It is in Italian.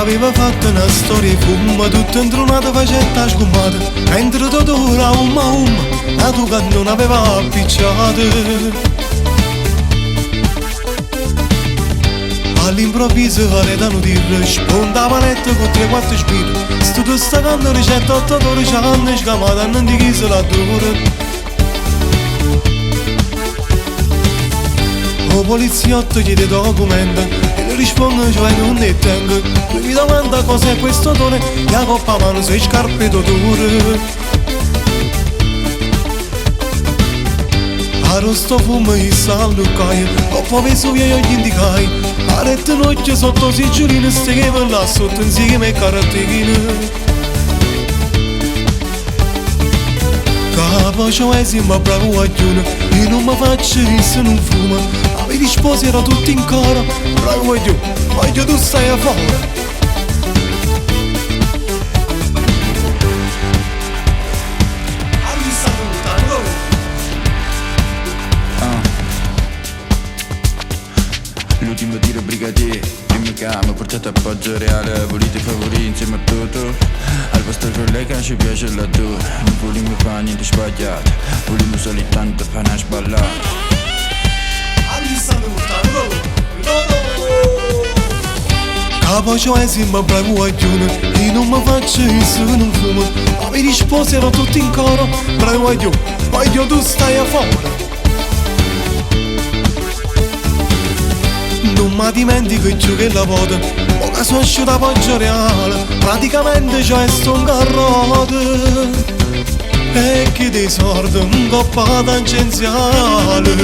Aveva fatto una storia e fumma, tutta intronata facetta sgomata, mentre tutto ora la tua che non aveva appicciato. All'improvviso Caretano ti risponde a manetta con 3-4 spiriti. Sto tu sta canto ricetta 8-12 anni scamata e non ti chiesto la dura. O poliziotto chiede documento e lui risponde cioè non ne tengo. Lui mi domanda cos'è questo odore, la coppa a mano sei scarpe d'odore. Sto fumo e sallucai, dopo Vesuvio io gli indicai. Arette noce sotto sigillino, steghevo là sotto insieme ai caratterine. Capo ma bravo guaglione, io non mi faccio se non fumo. Avevi sposi era tutti in coro, bravo guaglione tu stai a fuori. L'ultimo tiro brigadier, primo camo, portato appoggio reale, volete favorire insieme a tutto. Al vostro collega ci piace la tua, non vogliamo fare niente sbagliato, vogliamo soltanto fare una sballata. Capo ma bravo guaglione, io non mi faccio se non fumo. Avevi sposi erano tutti in coro, bravo guaglione tu stai a fuori. Non mi dimentico io che la voto, ora sono asciutta Poggio Reale, praticamente c'è sto un carrote. E che dei sordi un coppa tangenziale.